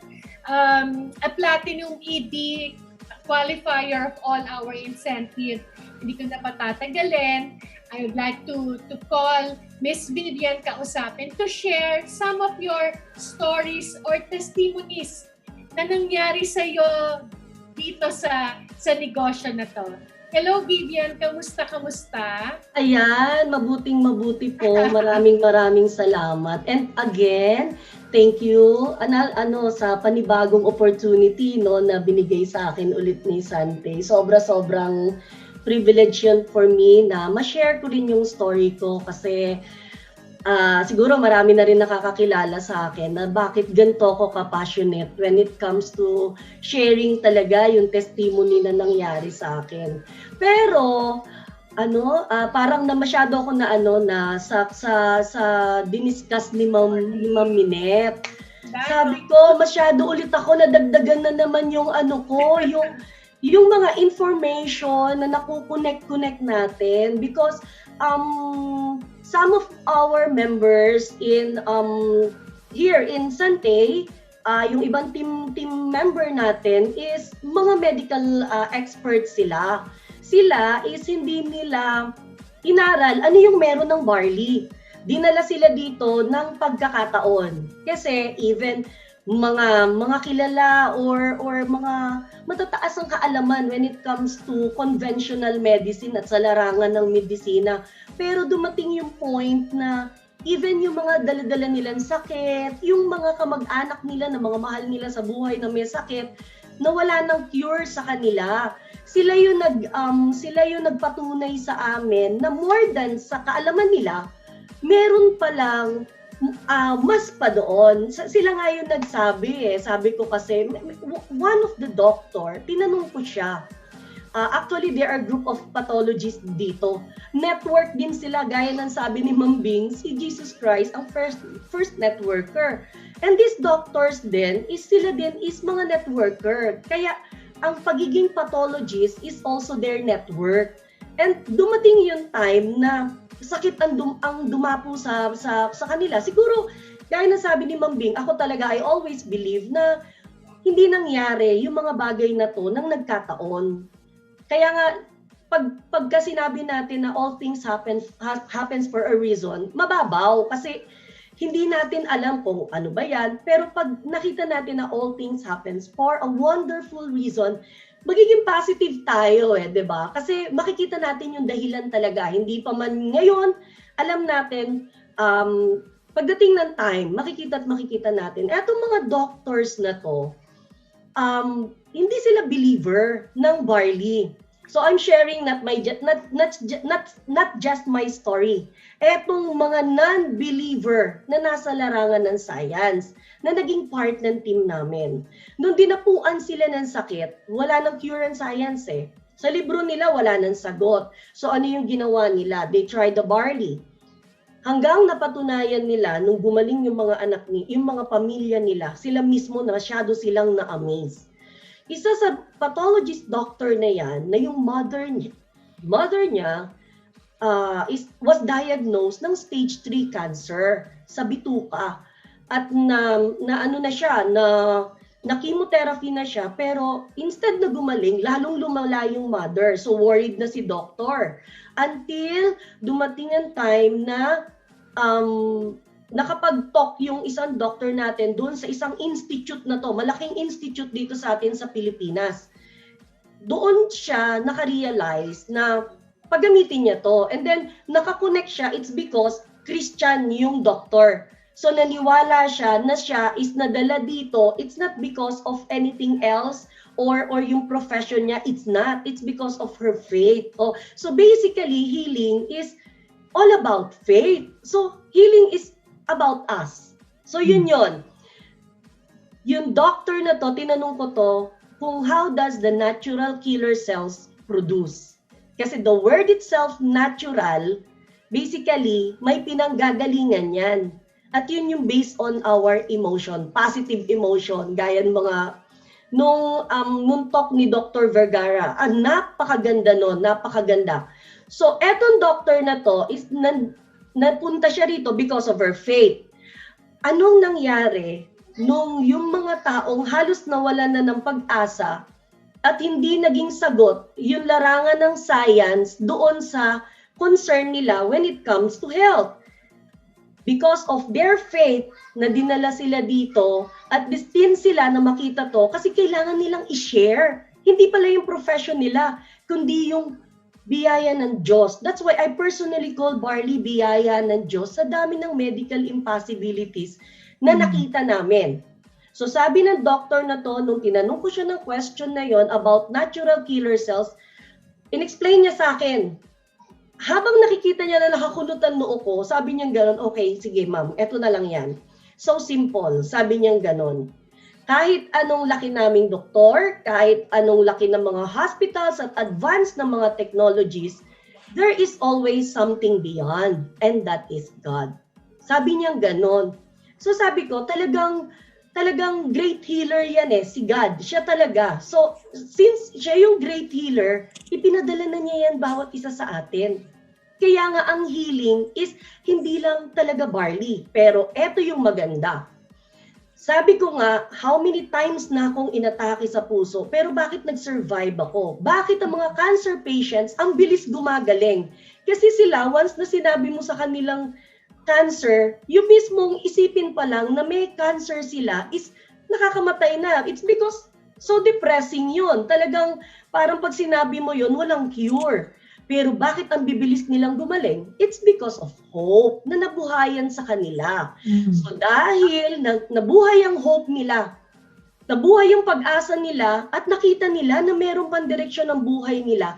A platinum ED qualifier of all our incentive. Hindi ko na patatagalin. I would like to call Miss Vivian kausapin to share some of your stories or testimonies na nangyari sa iyo dito sa negosyo na to. Hello Vivian, kamusta? Ayan, mabuti po. Maraming salamat. And again, thank you sa panibagong opportunity no na binigay sa akin ulit ni Sante. Sobrang privilege yun for me na ma-share ko rin yung story ko kasi siguro marami na rin nakakakilala sa akin na bakit ganito ako ka-passionate when it comes to sharing talaga yung testimony na nangyari sa akin. Pero parang na masyado ako na sa diniscuss ni Ma'am Minette. Sabi ko, masyado ulit ako nadagdagan na naman yung yung mga information na nakukonect natin because some of our members in here in Sante, yung ibang team member natin is mga medical experts sila. Sila is hindi nila inaral ano yung meron ng barley. Dinala sila dito ng pagkakataon. Kasi even mga kilala or mga matataas ang kaalaman when it comes to conventional medicine at sa larangan ng medisina. Pero dumating yung point na even yung mga dala-dala nilang sakit, yung mga kamag-anak nila na mga mahal nila sa buhay na may sakit, na wala ng cure sa kanila. Sila yung nagpatunay sa amin na more than sa kaalaman nila, meron palang mas pa doon. Sila nga yung nagsabi Sabi ko kasi, one of the doctor, tinanong ko siya. Actually, there are group of pathologists dito. Network din sila, gaya ng sabi ni Ma'am Bing, si Jesus Christ ang first networker. And these doctors din, sila din is mga networker. Kaya, ang pagiging pathologist is also their network. And dumating yung time na sakit ang dumapo sa kanila. Siguro, gaya na sabi ni Ma'am Bing, ako talaga, I always believe na hindi nangyari yung mga bagay na to nang nagkataon. Kaya nga, pagka sinabi natin na all things happens for a reason, mababaw. Kasi hindi natin alam kung ano ba yan. Pero pag nakita natin na all things happens for a wonderful reason, magiging positive tayo di ba? Kasi makikita natin yung dahilan talaga. Hindi pa man ngayon, alam natin, pagdating ng time, makikita natin. Etong mga doctors na to, hindi sila believer ng barley. So I'm sharing not just my story. Etong mga non-believer na nasa larangan ng science na naging part ng team namin. Nung dinapuan sila ng sakit, wala nang cure and science Sa libro nila, wala nang sagot. So ano yung ginawa nila? They tried the barley. Hanggang napatunayan nila, nung gumaling yung mga anak yung mga pamilya nila, sila mismo masyado silang na-amaze. Isa sa pathologist doctor na yan, na yung mother niya was diagnosed ng stage 3 cancer sa bituka. At na chemotherapy na siya, pero instead na gumaling, lalong lumala yung mother. So worried na si doctor. Until dumating ang time na nakapag-talk yung isang doctor natin doon sa isang institute na to, malaking institute dito sa atin sa Pilipinas. Doon siya naka-realize na paggamitin niya to. And then, nakakonect siya, it's because Christian yung doctor. So, naniwala siya is nadala dito. It's not because of anything else or yung profession niya. It's not. It's because of her faith. So, basically, healing is all about faith. So, healing is about us. So yun. Yung doctor na to, tinanong ko to, kung how does the natural killer cells produce? Kasi the word itself, natural, basically, may pinanggagalingan yan. At yun yung based on our emotion, positive emotion, gaya ng mga nung muntok ni Dr. Vergara. Napakaganda nun, napakaganda. So, etong doctor na to, is napunta siya rito because of her faith. Anong nangyari nung yung mga taong halos nawalan na ng pag-asa at hindi naging sagot yung larangan ng science doon sa concern nila when it comes to health? Because of their faith na dinala sila dito at destined sila na makita to kasi kailangan nilang i-share. Hindi pala yung profession nila, kundi yung biyaya ng Diyos. That's why I personally call barley biyaya ng Diyos sa dami ng medical impossibilities na nakita namin. So sabi ng doctor na to, nung tinanong ko siya ng question na yon about natural killer cells, in-explain niya sa akin. Habang nakikita niya na nakakulutan noo ko, sabi niya gano'n, okay, sige ma'am, eto na lang yan. So simple, sabi niya gano'n. Kahit anong laki naming doktor, kahit anong laki ng mga hospitals at advanced na mga technologies, there is always something beyond, and that is God. Sabi niya gano'n. So sabi ko, talagang great healer yan si God. Siya talaga. So, since siya yung great healer, ipinadala na niya yan bawat isa sa atin. Kaya nga ang healing is hindi lang talaga barley. Pero eto yung maganda. Sabi ko nga, how many times na akong inatake sa puso, pero bakit nag-survive ako? Bakit ang mga cancer patients, ang bilis gumagaling? Kasi sila, once na sinabi mo sa kanilang cancer, yung mismong isipin pa lang na may cancer sila is nakakamatay na. It's because so depressing yun. Talagang parang pag sinabi mo yun, walang cure. Pero bakit ang bibilis nilang gumaling? It's because of hope na nabuhayan sa kanila. So dahil nabuhay ang hope nila, nabuhay yung pag-asa nila at nakita nila na mayroong pandireksyon ng buhay nila,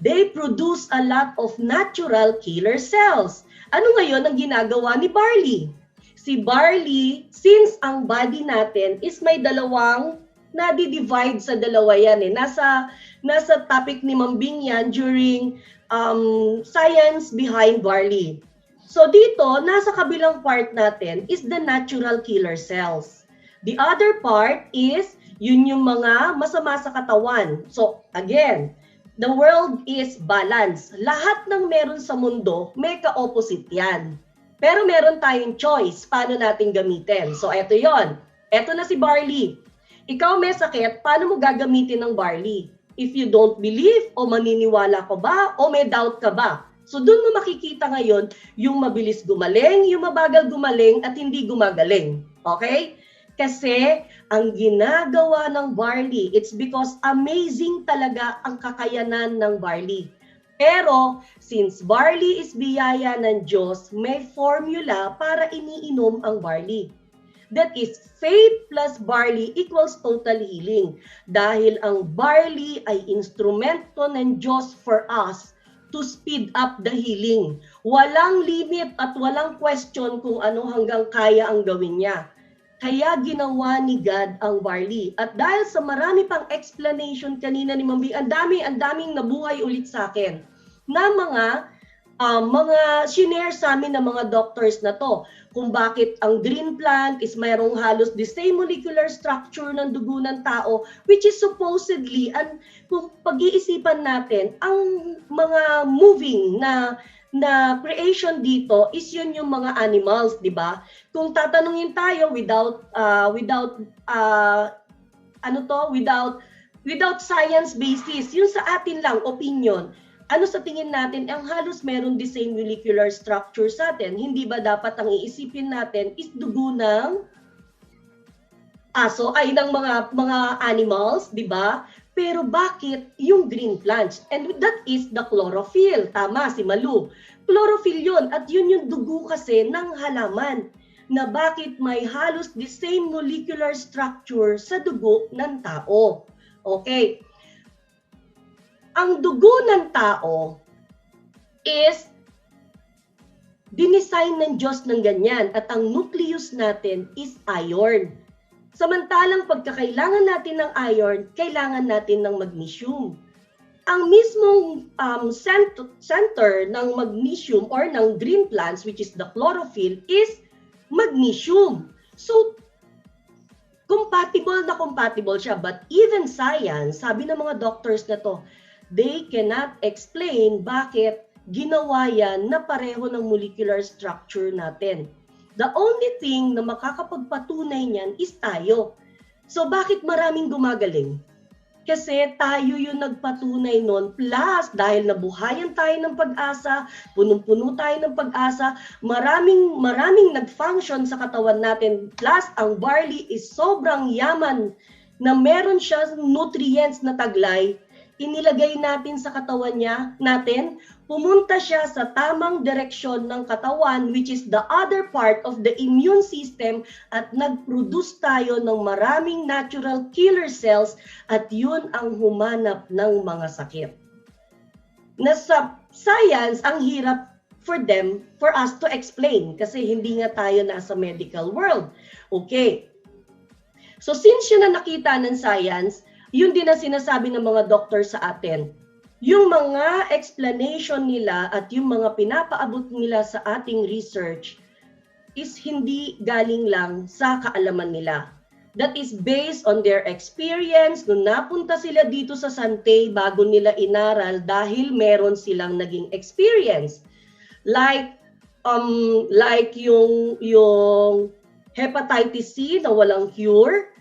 they produce a lot of natural killer cells. Ano ngayon ang ginagawa ni barley? Si barley, since ang body natin is may dalawang, nadi-divide sa dalawa yan Nasa topic ni Ma'am Bing yan during science behind barley. So dito, nasa kabilang part natin is the natural killer cells. The other part is yun yung mga masama sa katawan. So again, the world is balance. Lahat ng meron sa mundo, may ka-opposite yan. Pero meron tayong choice paano natin gamitin. So eto yon. Eto na si barley. Ikaw may sakit, paano mo gagamitin ng barley? If you don't believe, o maniniwala ka ba, o may doubt ka ba? So doon mo makikita ngayon yung mabilis gumaling, yung mabagal gumaling, at hindi gumagaling. Okay? Kasi ang ginagawa ng barley, it's because amazing talaga ang kakayanan ng barley. Pero since barley is biyaya ng Diyos, may formula para iniinom ang barley. That is, faith plus barley equals total healing. Dahil ang barley ay instrumento ng Diyos for us to speed up the healing. Walang limit at walang question kung ano hanggang kaya ang gawin niya. Kaya ginawa ni God ang barley. At dahil sa marami pang explanation kanina ni Ma'am Bing, ang daming nabuhay ulit sa akin na mga shinare sa amin ng mga doctors na to. Kung bakit ang green plant is mayroong halos the same molecular structure ng dugo ng tao, which is supposedly, kung pag-iisipan natin, ang mga moving na creation dito is yun yung mga animals, di ba? Kung tatanungin tayo without science basis, yun sa atin lang opinion. Ano sa tingin natin ang halos meron the same molecular structure sa atin? Hindi ba dapat ang iisipin natin is dugo ng aso ay ng mga animals, di ba? Pero bakit yung green plants? And that is the chlorophyll. Tama, si Malu. Chlorophyll yun. At yun yung dugo kasi ng halaman. Na bakit may halos the same molecular structure sa dugo ng tao. Okay. Ang dugo ng tao is dinesign ng Diyos ng ganyan. At ang nucleus natin is iron. Samantalang pagkakailangan natin ng iron, kailangan natin ng magnesium. ang mismong center ng magnesium or ng green plants, which is the chlorophyll, is magnesium. So, compatible na compatible siya. But even science, sabi ng mga doctors na to, they cannot explain bakit ginawa yan na pareho ng molecular structure natin. The only thing na makakapagpatunay niyan is tayo. So, bakit maraming gumagaling? Kasi tayo yung nagpatunay nun, plus dahil nabuhayan tayo ng pag-asa, punong-puno tayo ng pag-asa, maraming nag-function sa katawan natin, plus ang barley is sobrang yaman na meron siya nutrients na taglay, inilagay natin sa katawan natin, pumunta siya sa tamang direksyon ng katawan, which is the other part of the immune system, at nag-produce tayo ng maraming natural killer cells, at yun ang humanap ng mga sakit. Nasa science, ang hirap for us to explain, kasi hindi nga tayo nasa medical world. Okay. So since yun na nakita ng science, yun din ang sinasabi ng mga doctor sa atin. Yung mga explanation nila at yung mga pinapaabot nila sa ating research is hindi galing lang sa kaalaman nila. That is based on their experience nung napunta sila dito sa Sante bago nila inaral dahil meron silang naging experience. Like yung hepatitis C na walang cure,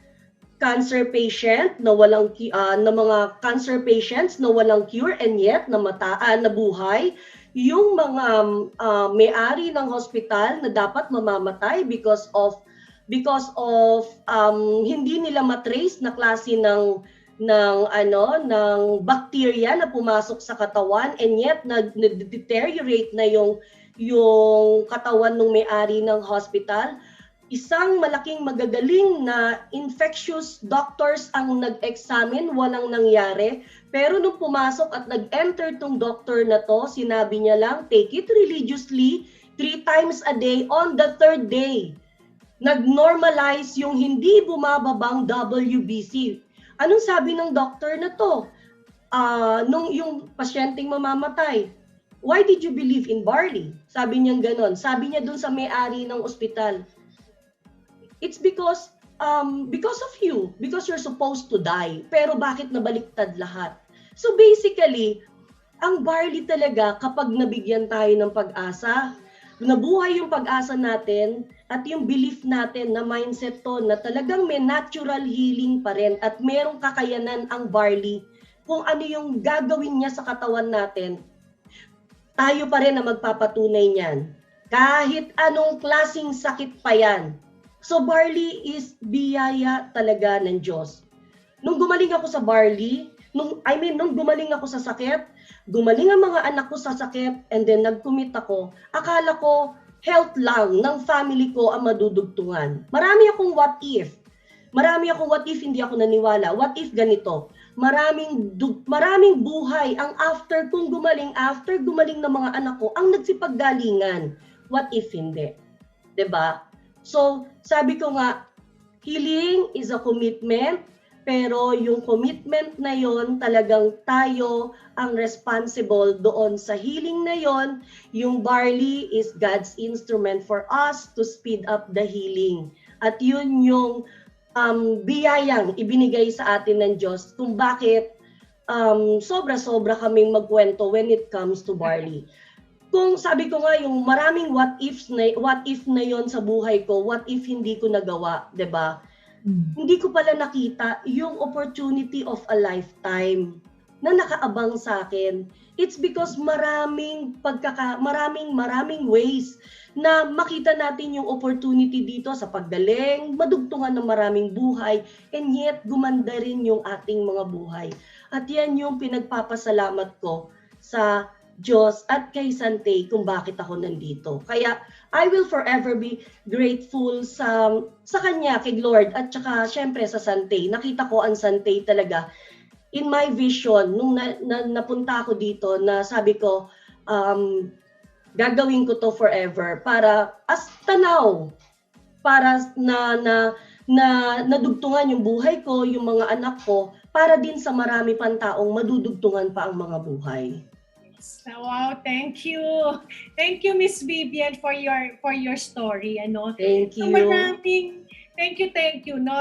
cancer patient na walang na mga cancer patients na walang cure and yet nabuhay, yung mga may-ari ng hospital na dapat mamamatay because of hindi nila matrace na klase ng bacteria na pumasok sa katawan, and yet nag-deteriorate na yung katawan ng may-ari ng hospital. Isang malaking magagaling na infectious doctors ang nag-examine, walang nangyari. Pero nung pumasok at nag-enter tong doctor na to, sinabi niya lang, take it religiously 3 times a day. On the 3rd day, nag-normalize yung hindi bumababang WBC. Anong sabi ng doctor na to? Nung yung pasyenteng mamamatay, why did you believe in barley? Sabi niya ganon. Sabi niya dun sa may-ari ng ospital, it's because of you, because you're supposed to die. Pero bakit nabaliktad lahat? So basically, ang barley talaga, kapag nabigyan tayo ng pag-asa, nabuhay yung pag-asa natin at yung belief natin na mindset to na talagang may natural healing pa rin at merong kakayanan ang barley kung ano yung gagawin niya sa katawan natin, tayo pa rin na magpapatunay niyan. Kahit anong klaseng sakit pa yan. So barley is biyaya talaga ng Diyos. Nung gumaling ako sa barley, nung gumaling ako sa sakit, gumaling ang mga anak ko sa sakit, and then nag-commit ako, akala ko health lang ng family ko ang madudugtungan. Marami akong what if, hindi ako naniwala. What if ganito? Maraming buhay ang after gumaling ng mga anak ko, ang nagsipaggalingan. What if hindi? 'Di ba? So, sabi ko nga, healing is a commitment, pero yung commitment na yon talagang tayo ang responsible doon sa healing na yon. Yung barley is God's instrument for us to speed up the healing. At yun yung biyayang ibinigay sa atin ng Diyos kung bakit sobra-sobra kaming magkwento when it comes to barley. Kung sabi ko nga yung maraming what if na yon sa buhay ko, what if hindi ko nagawa, 'di ba? Hindi ko pala nakita yung opportunity of a lifetime na nakaabang sa akin. It's because maraming ways na makita natin yung opportunity dito sa paggaling, madugtungan ng maraming buhay, and yet gumanda rin yung ating mga buhay. At yan yung pinagpapasalamat ko sa Diyos at kay Sante kung bakit ako nandito. Kaya I will forever be grateful sa Kanya, kay Lord, at saka syempre sa Sante. Nakita ko ang Sante talaga in my vision nung napunta ako dito, na sabi ko, gagawin ko to forever para as tanaw, para na nadugtungan yung buhay ko, yung mga anak ko, para din sa marami pang taong madudugtungan pa ang mga buhay. Wow, thank you. Thank you, Miss Vivian, for your story. Thank So you. thank you. No,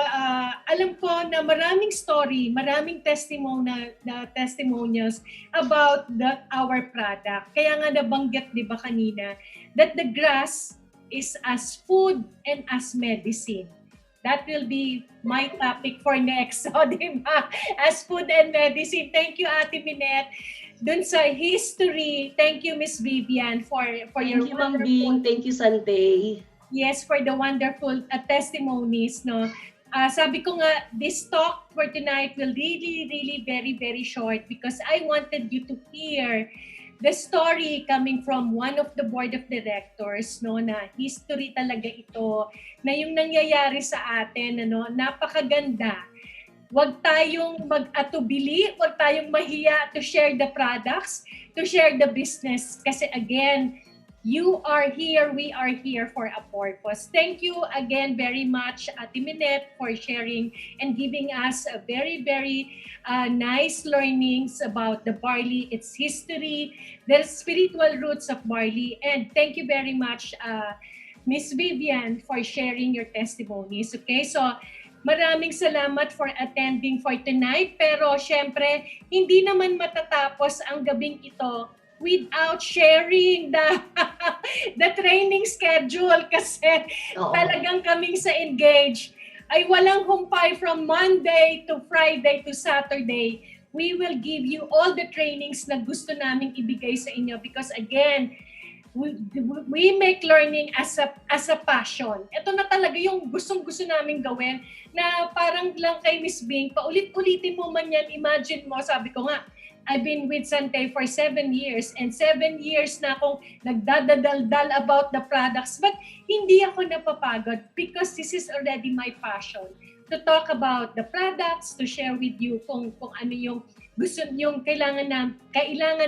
alam ko na maraming story, maraming testimonials about our product. Kaya nga nabanggit, di ba kanina, that the grass is as food and as medicine. That will be my topic for next. So, di ba? As food and medicine. Thank you, Ate Minette. Dun sa history, thank you, Miss Vivian, for your Thank you, Ma'am Bing. Thank you, Sante. Yes, for the wonderful testimonies. No, sabi ko nga, this talk for tonight will really very, very short because I wanted you to hear the story coming from one of the board of directors, no, na history talaga ito, na yung nangyayari sa atin, napakaganda. Huwag tayong mag-atubili, huwag tayong mahiya to share the products, to share the business. Kasi again, you are here, we are here for a purpose. Thank you again very much, Ate Minette, for sharing and giving us a very nice learnings about the barley, its history, the spiritual roots of barley. And thank you very much, Miss Vivian, for sharing your testimonies. Okay, so maraming salamat for attending for tonight. Pero syempre, hindi naman matatapos ang gabing ito without sharing the training schedule kasi talagang kaming sa Engage ay walang humpay from Monday to Friday to Saturday. We will give you all the trainings na gusto naming ibigay sa inyo because again, we make learning as a passion. Ito na talaga yung gustong-gusto naming gawin na parang lang kay Miss Bing, paulit-ulitin mo man yan, imagine mo, sabi ko nga, I've been with Sante for 7 years and 7 years na akong nagdadaldal about the products but hindi ako napapagod because this is already my passion to talk about the products, to share with you kung ano yung gusto yung kailangan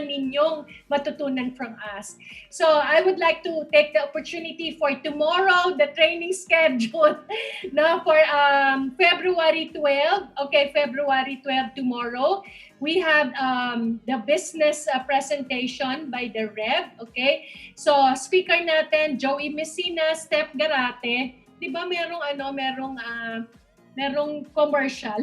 ninyong matutunan from us. So I would like to take the opportunity for tomorrow, the training schedule for February 12. Okay, February 12 tomorrow. We have the business presentation by the Rev, okay? So, speaker natin, Joey Messina, Steph Garate. Di ba merong commercial?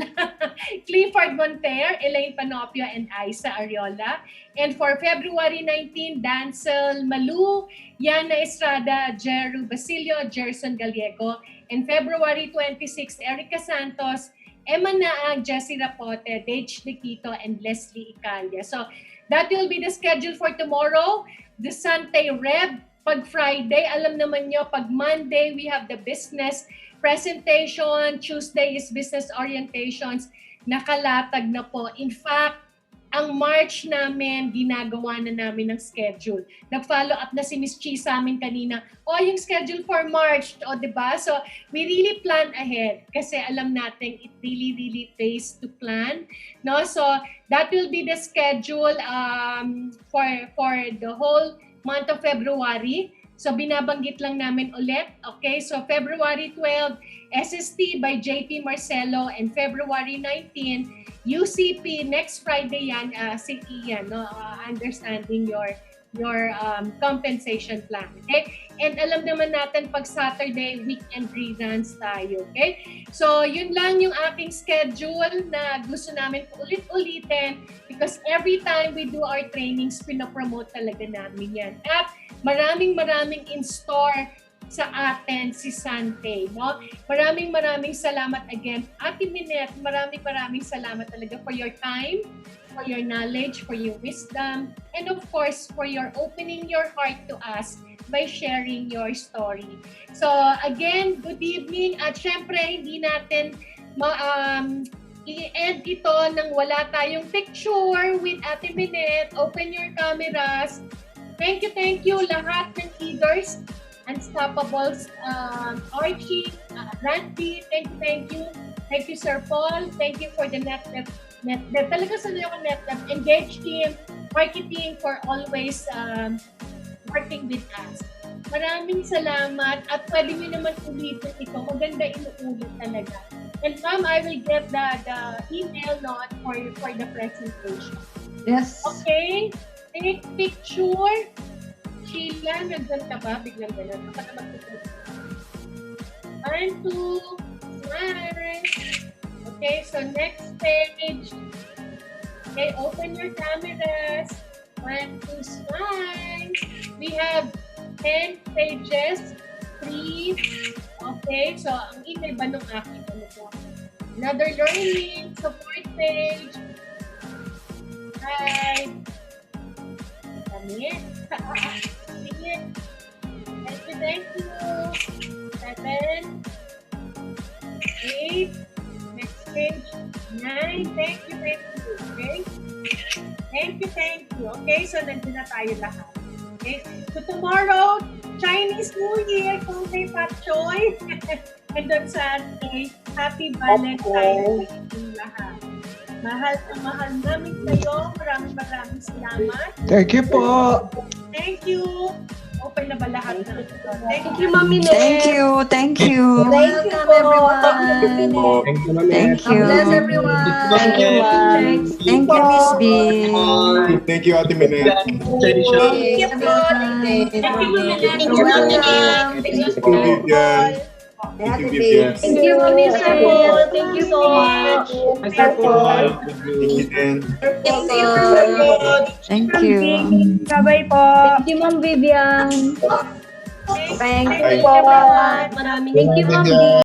Clifford Monter, Elaine Panopio, and Isa Ariola. And for February 19, Dancel Malu, Yana Estrada, Jeru Basilio, Jerson Gallego. And February 26, Erica Santos, Emma Naag, Jessie Rapote, Dage Nikito, and Leslie Icalia. So that will be the schedule for tomorrow. The Sante Rev, pag Friday, alam naman nyo, pag Monday, we have the business presentation. Tuesday is business orientations. Nakalatag na po. In fact, ang March namin, ginagawa na namin ng schedule. Nag-follow up na si Miss Chi sa amin kanina. Yung schedule for March, diba? So, we really plan ahead kasi alam natin it really pays to plan. No? So, that will be the schedule for the whole month of February. So, binabanggit lang namin ulit. Okay? So, February 12, SST by JP Marcelo, and February 19, UCP, next Friday yan, si Ian, no? Understanding your compensation plan. Okay? And alam naman natin pag Saturday, weekend reruns tayo. Okay? So, yun lang yung aking schedule na gusto namin ulit-ulitin because every time we do our trainings, pinapromote talaga namin yan. At maraming in store sa atin si Sante, no? Maraming salamat again. Ate Minette, maraming salamat talaga for your time, for your knowledge, for your wisdom, and of course, for your opening your heart to us by sharing your story. So again, good evening at syempre hindi natin i-end ito nang wala tayong picture with Ate Minette. Open your cameras. Thank you lahat ng leaders. Unstoppables, Archie, Randy, thank you. Thank you, Sir Paul. Thank you for the NetDev. Talaga sa yung NetDev. Engage team, marketing for always working with us. Maraming salamat at pwede nyo naman ulitin ito. Maganda inuulit talaga. And ma'am, I will get the email note for the presentation. Yes. Okay? Take picture. Sheila, nandun ka ba? Biglang gano'n. Baka naman tutuloy. 1, 2, smile. Okay, so next page. Okay, open your cameras. 1, 2, smile. We have 10 pages. 3. Okay, so ang email ba nung akin? Ano po? Another learning support page. 5. Kami. Sige. Thank you. 7. 8. Next page. 9. Thank you. Okay? Thank you. Okay, so nandun na tayo lahat. Okay? So tomorrow, Chinese New Year kung may Pak Choy. And on Sunday, Happy Valentine's Day sa lahat. Mahal na mahal namin kayo. Maraming salamat. Thank you po. Thank you. Open na ba lahat na ito? Thank you, Mami Net. Thank you. Thank you, everyone. Thank you. God bless everyone. Thank you, Ma'am. Thank you, Miss B. Thank you, Ate Minette. Thank you po. Thank you, Mami Net. You're welcome. Thank you, Vivian. Thank you, Vivian. Thank you, Mami Sir. Thank you so much. Thank you, Dan. Thank you. Bye-bye po. Thank you, Ma'am Vivian. Thank Thank you you po. Maraming Thank you, Ma'am.